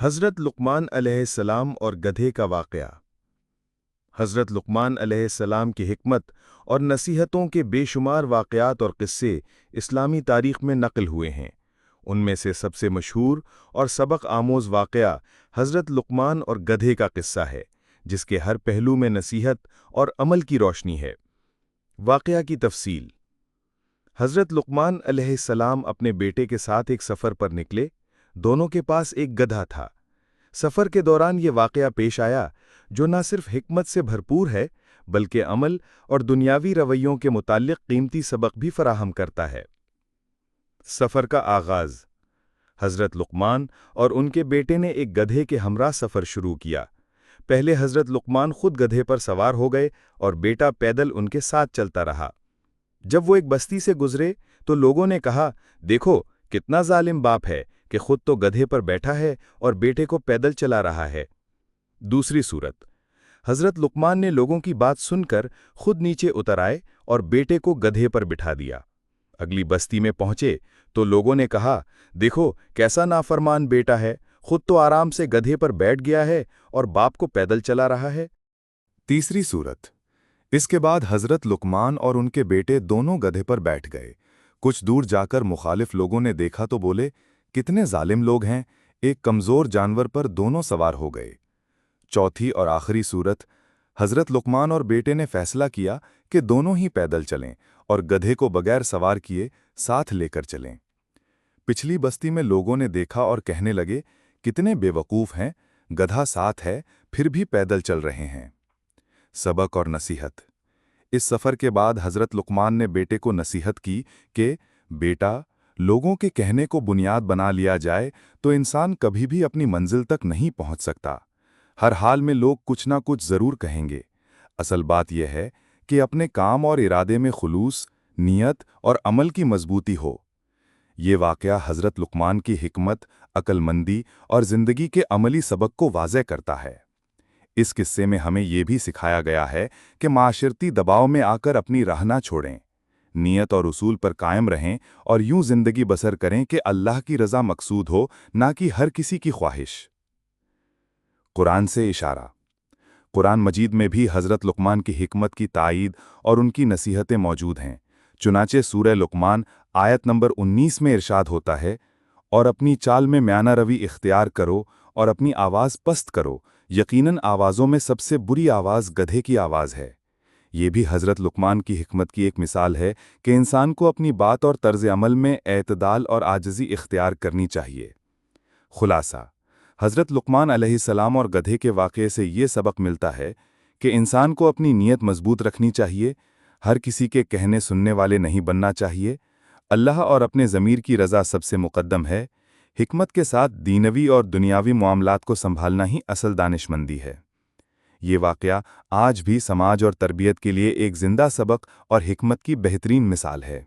حضرت لقمان علیہ السلام اور گدھے کا واقعہ۔ حضرت لقمان علیہ السلام کی حکمت اور نصیحتوں کے بے شمار واقعات اور قصے اسلامی تاریخ میں نقل ہوئے ہیں۔ ان میں سے سب سے مشہور اور سبق آموز واقعہ حضرت لقمان اور گدھے کا قصہ ہے، جس کے ہر پہلو میں نصیحت اور عمل کی روشنی ہے۔ واقعہ کی تفصیل۔ حضرت لقمان علیہ السلام اپنے بیٹے کے ساتھ ایک سفر پر نکلے۔ دونوں کے پاس ایک گدھا تھا۔ سفر کے دوران یہ واقعہ پیش آیا جو نہ صرف حکمت سے بھرپور ہے بلکہ عمل اور دنیاوی رویوں کے متعلق قیمتی سبق بھی فراہم کرتا ہے۔ سفر کا آغاز۔ حضرت لقمان اور ان کے بیٹے نے ایک گدھے کے ہمراہ سفر شروع کیا۔ پہلے حضرت لقمان خود گدھے پر سوار ہو گئے اور بیٹا پیدل ان کے ساتھ چلتا رہا۔ جب وہ ایک بستی سے گزرے تو لوگوں نے کہا، دیکھو کتنا ظالم باپ ہے کہ خود تو گدھے پر بیٹھا ہے اور بیٹے کو پیدل چلا رہا ہے۔ دوسری صورت۔ حضرت لقمان نے لوگوں کی بات سن کر خود نیچے اتر آئے اور بیٹے کو گدھے پر بٹھا دیا۔ اگلی بستی میں پہنچے تو لوگوں نے کہا، دیکھو کیسا نافرمان بیٹا ہے، خود تو آرام سے گدھے پر بیٹھ گیا ہے اور باپ کو پیدل چلا رہا ہے۔ تیسری صورت۔ اس کے بعد حضرت لقمان اور ان کے بیٹے دونوں گدھے پر بیٹھ گئے۔ کچھ دور جا کر مخالف لوگوں نے دیکھا تو بولے، کتنے ظالم لوگ ہیں، ایک کمزور جانور پر دونوں سوار ہو گئے۔ چوتھی اور آخری صورت۔ حضرت لقمان اور بیٹے نے فیصلہ کیا کہ دونوں ہی پیدل چلیں اور گدھے کو بغیر سوار کیے ساتھ لے کر چلیں۔ پچھلی بستی میں لوگوں نے دیکھا اور کہنے لگے، کتنے بے وقوف ہیں، گدھا ساتھ ہے پھر بھی پیدل چل رہے ہیں۔ سبق اور نصیحت۔ اس سفر کے بعد حضرت لقمان نے بیٹے کو نصیحت کی کہ بیٹا، لوگوں کے کہنے کو بنیاد بنا لیا جائے تو انسان کبھی بھی اپنی منزل تک نہیں پہنچ سکتا۔ ہر حال میں لوگ کچھ نہ کچھ ضرور کہیں گے۔ اصل بات یہ ہے کہ اپنے کام اور ارادے میں خلوص، نیت اور عمل کی مضبوطی ہو۔ یہ واقعہ حضرت لقمان کی حکمت، عقل مندی اور زندگی کے عملی سبق کو واضح کرتا ہے۔ اس قصے میں ہمیں یہ بھی سکھایا گیا ہے کہ معاشرتی دباؤ میں آ کر اپنی راہ نہ چھوڑیں، نیت اور اصول پر قائم رہیں اور یوں زندگی بسر کریں کہ اللہ کی رضا مقصود ہو، نہ کہ ہر کسی کی خواہش۔ قرآن سے اشارہ۔ قرآن مجید میں بھی حضرت لقمان کی حکمت کی تائید اور ان کی نصیحتیں موجود ہیں۔ چنانچہ سورہ لقمان آیت نمبر 19 میں ارشاد ہوتا ہے، اور اپنی چال میں میانہ روی اختیار کرو اور اپنی آواز پست کرو، یقیناً آوازوں میں سب سے بری آواز گدھے کی آواز ہے۔ یہ بھی حضرت لقمان کی حکمت کی ایک مثال ہے کہ انسان کو اپنی بات اور طرز عمل میں اعتدال اور عاجزی اختیار کرنی چاہیے۔ خلاصہ، حضرت لقمان علیہ السلام اور گدھے کے واقعے سے یہ سبق ملتا ہے کہ انسان کو اپنی نیت مضبوط رکھنی چاہیے، ہر کسی کے کہنے سننے والے نہیں بننا چاہیے، اللہ اور اپنے ضمیر کی رضا سب سے مقدم ہے، حکمت کے ساتھ دینوی اور دنیاوی معاملات کو سنبھالنا ہی اصل دانش مندی ہے۔ یہ واقعہ آج بھی سماج اور تربیت کے لیے ایک زندہ سبق اور حکمت کی بہترین مثال ہے۔